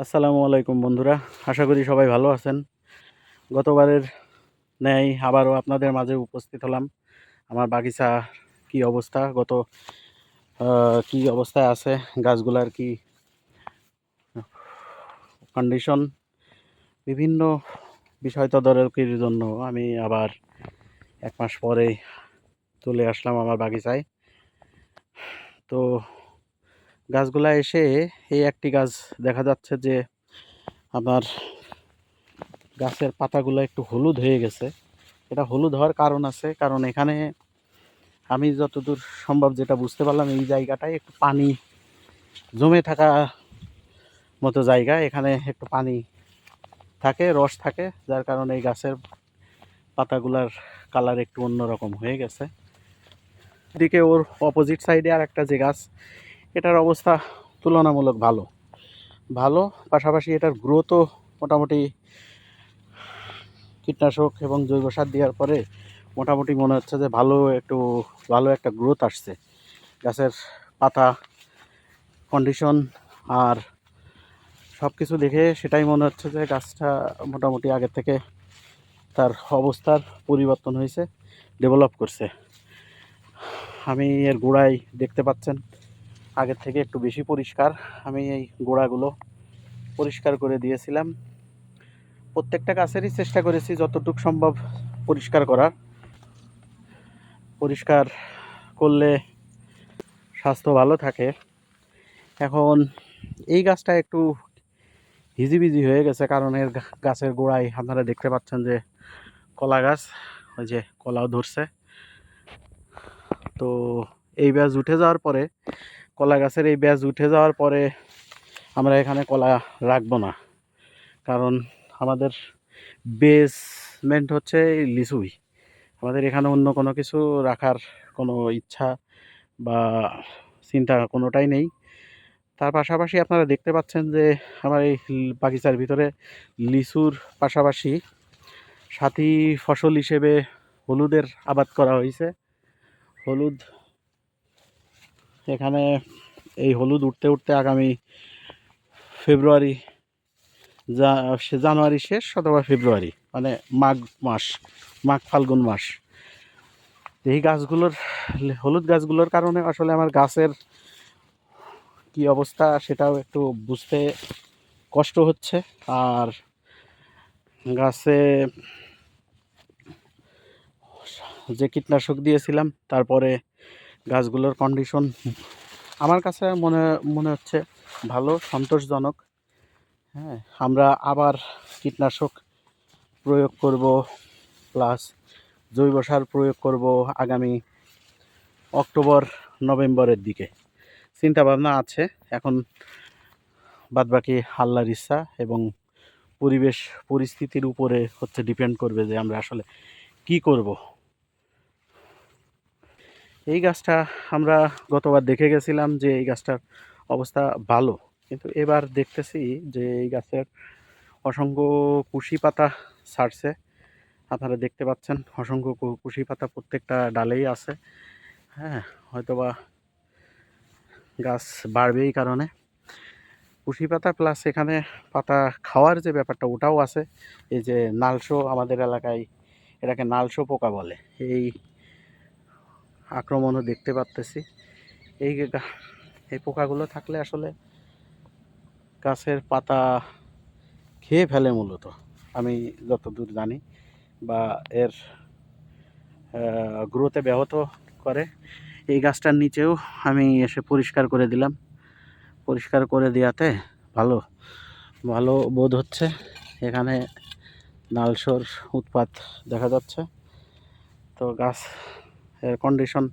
আসসালামু আলাইকুম বন্ধুরা, আশা করি সবাই ভালো আছেন। গতবারের ন্যায় আবারও আপনাদের মাঝে উপস্থিত হলাম। আমার বাগিচা কি অবস্থা, কি অবস্থায় আছে, গাছগুলার কি কন্ডিশন, বিভিন্ন বিষয় তদারকির জন্য আমি আবার 1 মাস পরে চলে আসলাম আমার বাগিচায়। তো গাছগুলা এসে এই একটি গাছ দেখা যাচ্ছে যে আপনার গাছের পাতাগুলো একটু হলুদ হয়ে গেছে। এটা হলুদ হওয়ার কারণ আছে, কারণ এখানে আমি যতদূর সম্ভব যেটা বুঝতে পারলাম, এই জায়গাটায় একটু পানি জমে থাকা মতো জায়গা। এখানে একটু পানি থাকে, রস থাকে, যার কারণে এই গাছের পাতাগুলার কালার একটু অন্যরকম হয়ে গেছে। এদিকে ওর অপোজিট সাইডে আর একটা যে গাছ, এটার অবস্থা তুলনামূলক ভালো ভালো পাশাপাশি এটার গ্রোথও মোটামুটি কীটনাশক এবং জৈব সার দেওয়ার পরে মোটামুটি মনে হচ্ছে যে ভালো একটা গ্রোথ আসছে। গাছের পাতা কন্ডিশন আর সব কিছু দেখে সেটাই মনে হচ্ছে যে গাছটা মোটামুটি আগের থেকে তার অবস্থার পরিবর্তন হয়েছে, ডেভেলপ করছে। আমি এর গোড়ায় দেখতে পাচ্ছেন আগের থেকে একটু বেশি পরিষ্কার। আমি এই গোড়াগুলো পরিষ্কার করে দিয়েছিলাম। প্রত্যেকটা গাছেরই চেষ্টা করেছি যতটুকু সম্ভব পরিষ্কার করার। পরিষ্কার করলে স্বাস্থ্য ভালো থাকে। এখন এই গাছটা একটু হিজিবিজি হয়ে গেছে, কারণ এর গাছের গোড়ায় আপনারা দেখতে পাচ্ছেন যে কলা গাছ, ওই যে কলাও ধরছে। তো এই ব্যাজ উঠে যাওয়ার পরে, কলা গাছের এই ব্যাজ উঠে যাওয়ার পরে আমরা এখানে কলা রাখবো না, কারণ আমাদের বেসমেন্ট হচ্ছে লিচুই। আমাদের এখানে অন্য কোনো কিছু রাখার কোনো ইচ্ছা বা চিন্তা কোনোটাই নেই। তার পাশাপাশি আপনারা দেখতে পাচ্ছেন যে আমার এই বাগিচার ভিতরে লিচুর পাশাপাশি সাথী ফসল হিসেবে হলুদের আবাদ করা হয়েছে। হলুদ, এখানে এই হলুদ উঠতে উঠতে আগামী ফেব্রুয়ারি, জানুয়ারি শেষ অথবা ফেব্রুয়ারি, মানে মাঘ ফাল্গুন মাস। এই গাছগুলোর, হলুদ গাছগুলোর কারণে আসলে আমার গাছের কি অবস্থা সেটাও একটু বুঝতে কষ্ট হচ্ছে। আর গাছে যে কীটনাশক দিয়েছিলাম, তারপরে গাছগুলোর কন্ডিশন আমার কাছে মনে মনে হচ্ছে ভালো, সন্তোষজনক। হ্যাঁ, আমরা আবার কীটনাশক প্রয়োগ করব, প্লাস জৈব সার প্রয়োগ করব আগামী অক্টোবর নভেম্বরের দিকে চিন্তাভাবনা আছে। এখন বাদবাকি আল্লাহর ইচ্ছা এবং পরিবেশ পরিস্থিতির উপরে হচ্ছে ডিপেন্ড করবে যে আমরা আসলে কি করব। এই গাছটা আমরা গতবার দেখে গেছিলাম যে এই গাছটার অবস্থা ভালো, কিন্তু এবার দেখতেছি যে এই গাছের অসংখ্য কুশি পাতা ছাড়ছে। আপনারা দেখতে পাচ্ছেন অসংখ্য কুশি পাতা প্রত্যেকটা ডালেই আছে। হ্যাঁ, হয়তোবা গাছ বাড়বে এই কারণে কুশি পাতা, প্লাস এখানে পাতা খাওয়ার যে ব্যাপারটা ওটাও আছে। এই যে নালশো, আমাদের এলাকায় এটাকে নালশো পোকা বলে, এই আক্রমণও দেখতে পাচ্তেছি। এই এই পোকাগুলো থাকলে আসলে গাছের পাতা খেয়ে ফেলে মূলত, আমি যতদূর জানি, বা এর গ্রোথে ব্যাহত করে। এই গাছটার নিচেও আমি এসে পরিষ্কার করে দিলাম। পরিষ্কার করে দেওয়াতে ভালো ভালো বোধ হচ্ছে। এখানে নালশোর উৎপাত দেখা যাচ্ছে। তো গাছ এর কন্ডিশন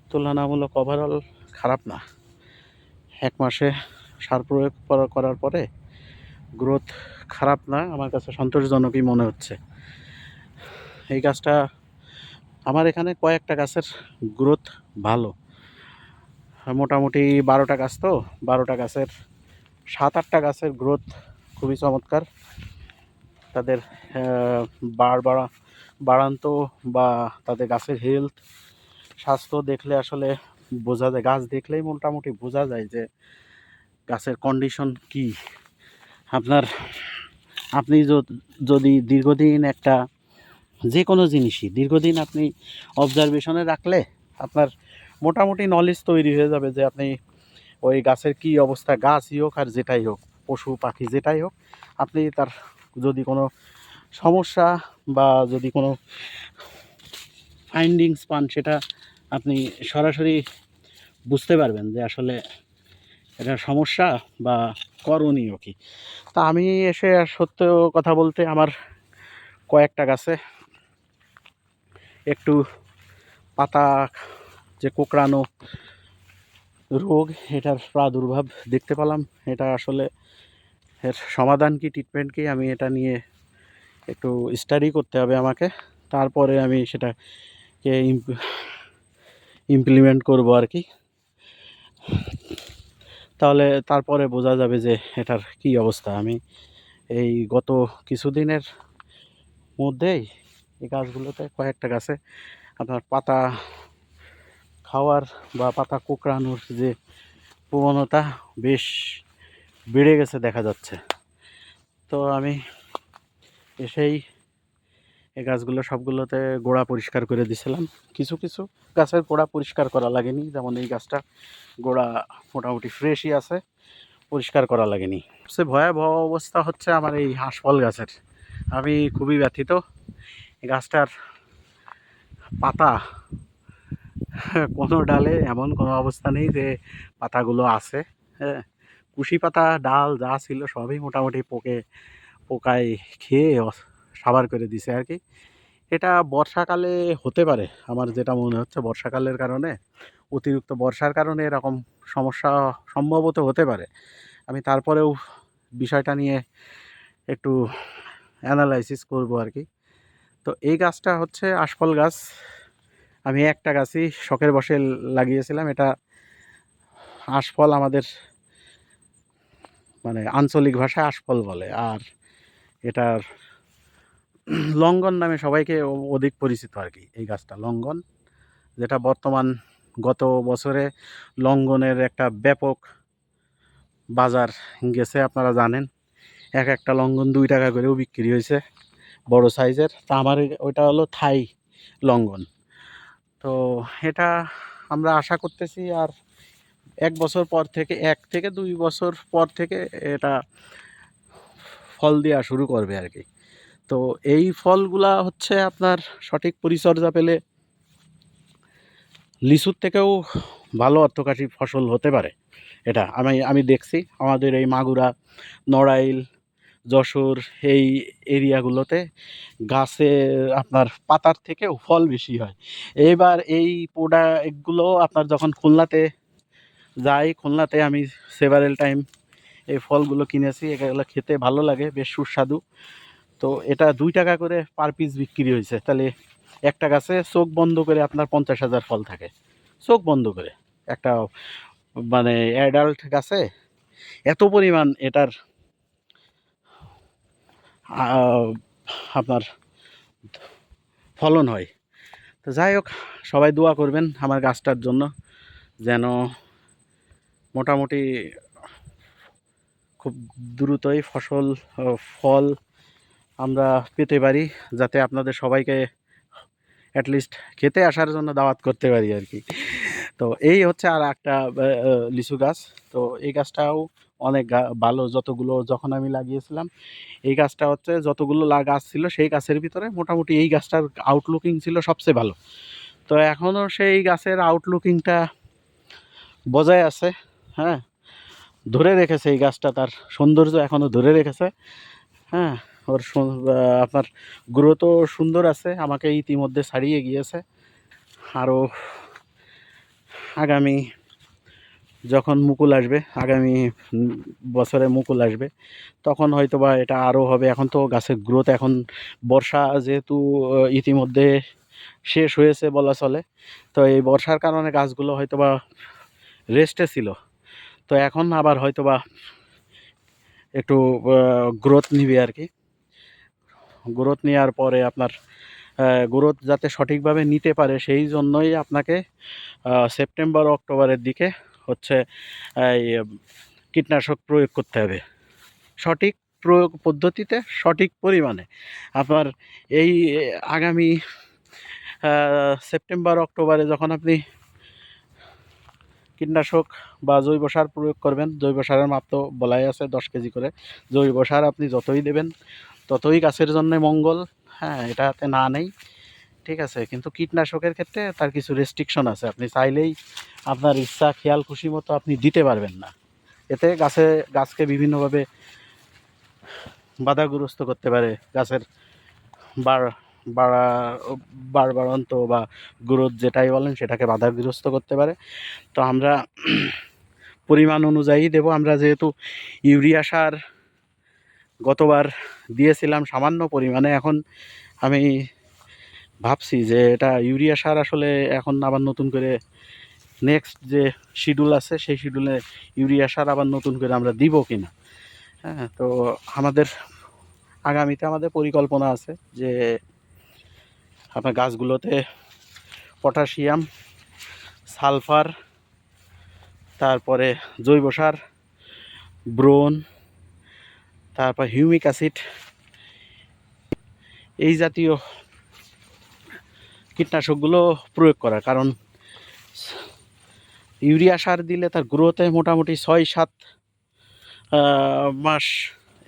তুলনামূলক ওভারঅল খারাপ না। 1 মাসে সার প্রয়োগ করার পরে গ্রোথ খারাপ না, আমার কাছে সন্তোষজনকই মনে হচ্ছে। এই গাছটা আমার এখানে কয়েকটা গাছের গ্রোথ ভালো, মোটামুটি 12টা গাছ, তো 12টা গাছের 7-8টা গাছের গ্রোথ খুবই চমৎকার। তাদের বাড়ান্ত বা তাদের গাছের হেলথ, স্বাস্থ্য দেখলে আসলে বোঝা যায়, গাছ দেখলেই মোটামুটি বোঝা যায় যে গাছের কন্ডিশন কি। আপনার আপনি যদি দীর্ঘদিন একটা যে কোনো জিনিসই দীর্ঘদিন আপনি অবজারভেশনে রাখলে আপনার মোটামুটি নলেজ তৈরি হয়ে যাবে যে আপনি ওই গাছের কী অবস্থা, গাছই হোক আর যেটাই হোক, পশু পাখি যেটাই হোক, আপনি তার যদি কোনো সমস্যা বা যদি কোনো ফাইন্ডিংস পান সেটা আপনি সরাসরি বুঝতে পারবেন যে আসলে এটা সমস্যা বা করণীয় কী। তা আমি এসে সত্য কথা বলতে আমার কয়েকটা গাছে একটু পাতা যে কোঁকড়ানো রোগ, এটার প্রাদুর্ভাব দেখতে পেলাম। এটা আসলে এর সমাধান কি, ট্রিটমেন্ট কি, আমি এটা নিয়ে একটু স্টাডি করতে হবে আমাকে। তারপরে আমি সেটাকে ইমপ্লিমেন্ট করব আর কি। তাহলে তারপরে বোঝা যাবে যে এটার কি অবস্থা। আমি এই গত কিছুদিনের মধ্যেই এই গাছগুলোতে কয়েকটা গাছে আপনার পাতা খাওয়ার বা পাতা কোঁকড়ানোর যে প্রবণতা বেশ বেড়ে গেছে দেখা যাচ্ছে। তো আমি এসেই এই গাছগুলো সবগুলোতে গোড়া পরিষ্কার করে দিয়েছিলাম। কিছু কিছু গাছের গোড়া পরিষ্কার করা লাগেনি, যেমন এই গাছটা গোড়া মোটামুটি ফ্রেশই আছে, পরিষ্কার করা লাগেনি। সবচেয়ে ভয়াবহ অবস্থা হচ্ছে আমার এই হাঁসফল গাছের। আমি খুবই ব্যথিত। এই গাছটার পাতা কোনো ডালে এমন কোনো অবস্থা নেই যে পাতাগুলো আছে। হ্যাঁ, কুশি পাতা ডাল যা ছিল সবই মোটামুটি পোকায় খেয়ে সাবার করে দিছে আর কি। এটা বর্ষাকালে হতে পারে, আমার যেটা মনে হচ্ছে বর্ষাকালের কারণে, অতিরিক্ত বর্ষার কারণে এরকম সমস্যা সম্ভবত হতে পারে। আমি তারপরেও বিষয়টা নিয়ে একটু অ্যানালাইসিস করব আর কি। তো এই গাছটা হচ্ছে আশফল গাছ। আমি একটা গাছই শখের বশে লাগিয়েছিলাম। এটা আশফল আমাদের মানে আঞ্চলিক ভাষায় আশফল বলে, আর এটার লঙ্ঘন নামে সবাইকে অধিক পরিচিত আর কি। এই গাছটা লঙ্ঘন, যেটা বর্তমান গত বছরে লঙ্ঘনের একটা ব্যাপক বাজার গেছে, আপনারা জানেন। এক একটা লঙ্ঘন 2 টাকা করেও বিক্রি হয়েছে, বড় সাইজের। তা আমার ওইটা হলো থাই লঙ্ঘন। তো এটা আমরা আশা করতেছি আর 1 বছর পর থেকে, 1 থেকে 2 বছর পর থেকে এটা ফল দেওয়া শুরু করবে আর কি। তো এই ফলগুলা হচ্ছে আপনার সঠিক পরিচর্যা পেলে লিচুর থেকেও ভালো অর্থকরী ফসল হতে পারে। এটা আমি দেখছি আমাদের এই মাগুরা, নড়াইল, যশোর এই এরিয়াগুলোতে গাছে আপনার পাতার থেকেও ফল বেশি হয়। এইবার এই প্রোডাক্টগুলো আপনার যখন খুলনাতে যাই, খুলনাতে আমি সেভারেল টাইম এই ফলগুলো কিনেছি। এগুলো খেতে ভালো লাগে, বেশ সুস্বাদু। তো এটা 2 টাকা করে পার পিস বিক্রি হয়েছে। তাহলে একটা গাছে চোখ বন্ধ করে আপনার 50,000 ফল থাকে, চোখ বন্ধ করে। একটা মানে অ্যাডাল্ট গাছে এত পরিমাণ এটার আপনার ফলন হয়। তো যাই হোক, সবাই দোয়া করবেন আমার গাছটার জন্য, যেন মোটামুটি খুব দ্রুতই ফল আমরা পেতে পারি, যাতে আপনাদের সবাইকে অ্যাটলিস্ট খেতে আসার জন্য দাওয়াত করতে পারি আর কি। তো এই হচ্ছে আর একটা লিচু গাছ। তো এই গাছটাও অনেক ভালো। যতগুলো যখন আমি লাগিয়েছিলাম, এই গাছটা হচ্ছে যতগুলো গাছ ছিল সেই গাছের ভিতরে মোটামুটি এই গাছটার আউটলুকিং ছিল সবচেয়ে ভালো। তো এখনও সেই গাছের আউটলুকিংটা বজায় আছে। হ্যাঁ, ধরে রেখেছে এই গাছটা, তার সৌন্দর্য এখনও ধরে রেখেছে। হ্যাঁ, ওর আপনার গ্রোথও সুন্দর আছে, আমাকে ইতিমধ্যে ছাড়িয়ে গিয়েছে। আরও আগামী যখন মুকুল আসবে, আগামী বছরে মুকুল আসবে, তখন হয়তো বা এটা আরও হবে। এখন তো গাছের গ্রোথ, এখন বর্ষা যেহেতু ইতিমধ্যে শেষ হয়েছে বলা চলে, তো এই বর্ষার কারণে গাছগুলো হয়তো বা রেস্টে ছিল। তো এখন আবার হয়তো বা একটু গ্রোথ নিবে আর কি। গ্রোথ নেওয়ার পরে আপনার গ্রোথ যাতে সঠিকভাবে নিতে পারে, সেই জন্যই আপনাকে সেপ্টেম্বর অক্টোবরের দিকে হচ্ছে এই কীটনাশক প্রয়োগ করতে হবে। সঠিক প্রয়োগ পদ্ধতিতে সঠিক পরিমাণে আপনার এই আগামী সেপ্টেম্বর অক্টোবরে যখন আপনি কীটনাশক বা জৈব সার প্রয়োগ করবেন, জৈব সারের মাপ তো বলাই আছে 10 কেজি করে। জৈব সার আপনি যতই দেবেন ততই গাছের জন্য মঙ্গল, হ্যাঁ, এটাতে না নেই, ঠিক আছে। কিন্তু কীটনাশকের ক্ষেত্রে তার কিছু রেস্ট্রিকশন আছে, আপনি চাইলেই আপনার ইচ্ছা খেয়াল খুশি মতো আপনি দিতে পারবেন না। এতে গাছকে বিভিন্নভাবে বাধাগ্রস্ত করতে পারে, গাছের বাড়ন্ত বা গ্রোথ যেটাই বলেন সেটাকে বাধাগ্রস্ত করতে পারে। তো আমরা পরিমাণ অনুযায়ী দেব। আমরা যেহেতু ইউরিয়া সার গতবার দিয়েছিলাম সামান্য পরিমাণে, এখন আমি ভাবছি যে এটা ইউরিয়া সার আসলে এখন আবার নতুন করে নেক্সট যে শিডিউল আছে সেই শিডিউলে ইউরিয়া সার আবার নতুন করে আমরা দিব কিনা। হ্যাঁ, তো আগামীতে আমাদের পরিকল্পনা আছে যে আপনার গাছগুলোতে পটাশিয়াম, সালফার, তারপরে জৈব সার, ব্রোন, তারপর হিউমিক অ্যাসিড, এই জাতীয় কীটনাশকগুলো প্রয়োগ করা। কারণ ইউরিয়া সার দিলে তার গ্রোথে মোটামুটি 6-7 মাস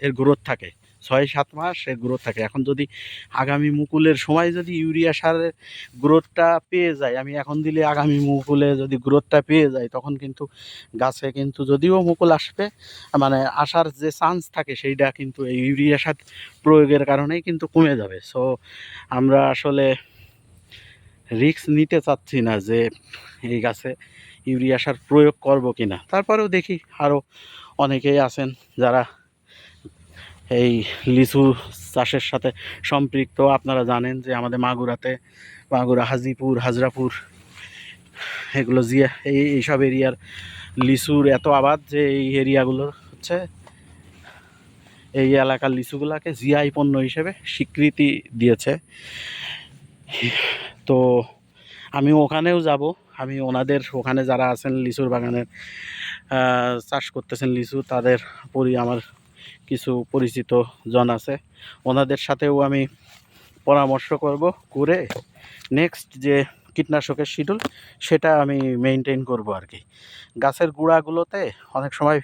এর গ্রোথ থাকে, 6-7 মাস এর গ্রোথ থাকে। এখন যদি আগামী মুকুলের সময় যদি ইউরিয়া সারের গ্রোথটা পেয়ে যায়, আমি এখন দিলে আগামী মুকুলে যদি গ্রোথটা পেয়ে যায়, তখন কিন্তু গাছে কিন্তু যদিও মুকুল আসবে, মানে আসার যে চান্স থাকে সেইটা কিন্তু এই ইউরিয়া সার প্রয়োগের কারণেই কিন্তু কমে যাবে। সো আমরা আসলে রিস্ক নিতে চাচ্ছি না যে এই গাছে ইউরিয়া সার প্রয়োগ করব কিনা। তারপরেও দেখি আরও অনেকেই আছেন যারা এই লিচু চাষের সাথে সম্পৃক্ত। আপনারা জানেন যে আমাদের মাগুরা, হাজিপুর, হাজরাপুর, এগুলো এইসব এরিয়ার লিচুর এত আবাদ যে এই এরিয়াগুলো হচ্ছে এই এলাকার লিচুগুলাকে জিআই পণ্য হিসেবে স্বীকৃতি দিয়েছে। তো আমি ওখানেও যাব, আমি ওখানে যারা আছেন লিচুর বাগানের চাষ করতেছেন লিচু, আমার কিছু পরিচিত জন আছে, ওনাদের সাথেও আমি পরামর্শ করে নেক্সট যে কীটনাশকের শিডিউল সেটা আমি মেনটেন করব আর কি। গাছের গোড়াগুলোতে অনেক সময়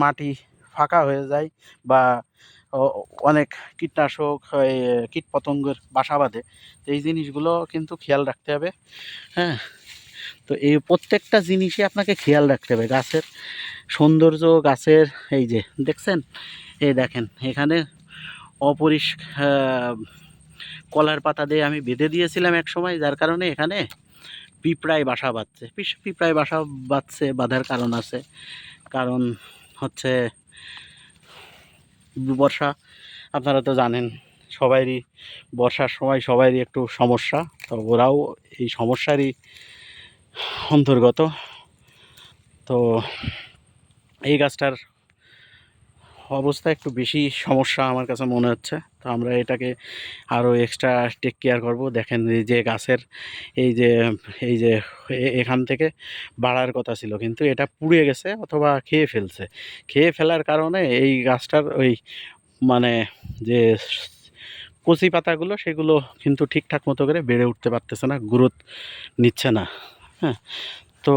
মাটি ফাঁকা হয়ে যায় বা অনেক কীটপতঙ্গের বাসা বাঁধে, এই জিনিসগুলো কিন্তু খেয়াল রাখতে হবে। হ্যাঁ, তো এই প্রত্যেকটা জিনিসই আপনাকে খেয়াল রাখতে হবে। গাছের সৌন্দর্য, গাছের এই যে দেখছেন, এই দেখেন এখানে কলার পাতা দিয়ে আমি বেঁধে দিয়েছিলাম এক সময়, যার কারণে এখানে পিঁপড়ায় বাসা বাঁধছে। বাঁধার কারণ আছে, কারণ হচ্ছে বর্ষা, আপনারা তো জানেন বর্ষার সময় সবারই একটু সমস্যা, তো ওরাও এই সমস্যারই অন্তর্গত। তো এই গাছটার অবস্থা একটু বেশি সমস্যা আমার কাছে মনে হচ্ছে। তো আমরা এটাকে আরও এক্সট্রা টেক কেয়ার করব। দেখেন এই যে গাছের এই যে এখান থেকে বাড়ার কথা ছিল, কিন্তু এটা পুড়ে গেছে অথবা খেয়ে ফেলার কারণে এই গাছটার মানে যে কচি পাতাগুলো সেগুলো কিন্তু ঠিকঠাক মতো করে বেড়ে উঠতে পারতেছে না, গ্রোথ নিচ্ছে না। হ্যাঁ, তো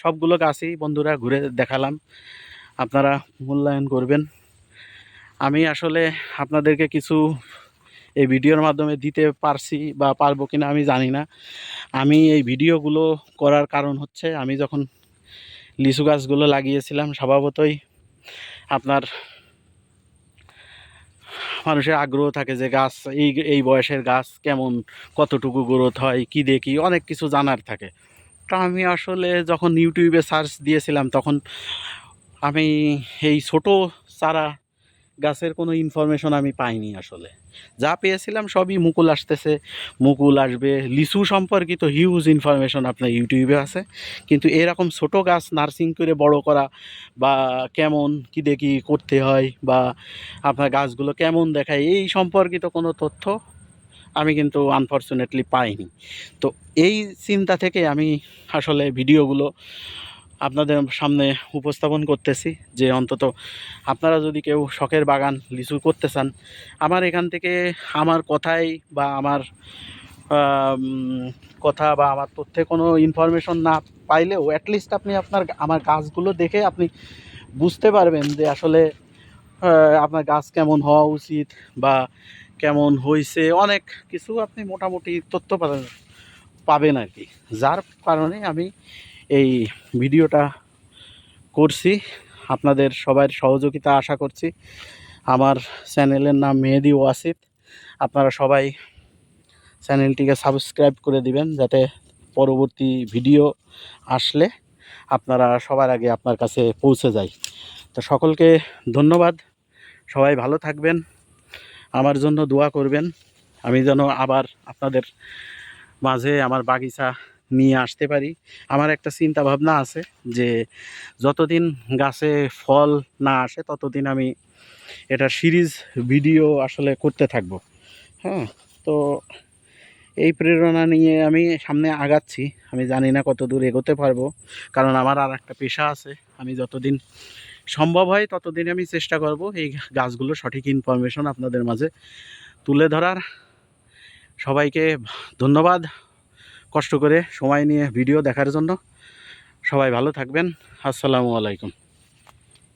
সবগুলো গাছই বন্ধুরা ঘুরে দেখালাম, আপনারা মূল্যায়ন করবেন। আমি আসলে আপনাদেরকে কিছু এই ভিডিওর মাধ্যমে দিতে পারছি বা পারবো কিনা আমি জানি না। আমি এই ভিডিওগুলো করার কারণ হচ্ছে, আমি যখন লিচু গাছগুলো লাগিয়েছিলাম স্বভাবতই আপনার মানুষের আগ্রহ থাকে যে গাছ এই বয়সের গাছ কেমন, কতটুকু গ্রোথ হয়, কি দেখি, অনেক কিছু জানার থাকে। তো আমি আসলে যখন ইউটিউবে সার্চ দিয়েছিলাম তখন আমি এই ছোট চারা গাছের কোনো ইনফরমেশন আমি পাইনি। আসলে যা পেয়েছিলাম সবই মুকুল আসবে, লিচু সম্পর্কিত হিউজ ইনফরমেশন আপনার ইউটিউবে আছে, কিন্তু এরকম ছোট গাছ নার্সিং করে বড় করা বা কেমন কী দেখি করতে হয় বা আপনার গাছগুলো কেমন দেখায় এই সম্পর্কিত কোনো তথ্য আমি কিন্তু আনফর্চুনেটলি পাইনি। তো এই চিন্তা থেকে আমি আসলে ভিডিওগুলো আপনাদের সামনে উপস্থাপন করতেছি যে অন্তত আপনারা যদি কেউ শখের বাগান লিচু করতে চান, আমার এখান থেকে আমার কথাই বা আমার কথা বা আমার তথ্যে কোনো ইনফরমেশন না পাইলেও অ্যাটলিস্ট আপনি আমার গাছগুলো দেখে আপনি বুঝতে পারবেন যে আসলে আপনার গাছ কেমন হওয়া উচিত বা কেমন হয়েছে, অনেক কিছু আপনি মোটামুটি তথ্য পাবেন আর কি। যার কারণে আমি এই ভিডিওটা করছি, আপনাদের সবার সহযোগিতা আশা করছি। আমার চ্যানেলের নাম মেহেদি ওয়াসিফ। আপনারা সবাই চ্যানেলটিকে সাবস্ক্রাইব করে দিবেন, যাতে পরবর্তী ভিডিও আসলে আপনারা সবার আগে আপনার কাছে পৌঁছে যায়। তো সকলকে ধন্যবাদ, সবাই ভালো থাকবেন, আমার জন্য দোয়া করবেন, আমি যেন আবার আপনাদের মাঝে আমার বাগিচা নিয়ে আসতে পারি। আমার একটা চিন্তা ভাবনা আছে যে যতদিন গাছে ফল না আসে ততদিন আমি এটা সিরিজ ভিডিও আসলে করতে থাকবো। হ্যাঁ, তো এই প্রেরণা নিয়ে আমি সামনে আগাচ্ছি। আমি জানি না কত দূর এগোতে পারবো, কারণ আমার আর একটা পেশা আছে। আমি যতদিন সম্ভব হয় ততদিন আমি চেষ্টা করব এই গাছগুলো সঠিক ইনফরমেশন আপনাদের মাঝে তুলে ধরার। সবাইকে ধন্যবাদ কষ্ট করে সময় নিয়ে ভিডিও দেখার জন্য। সবাই ভালো থাকবেন। আসসালামু আলাইকুম।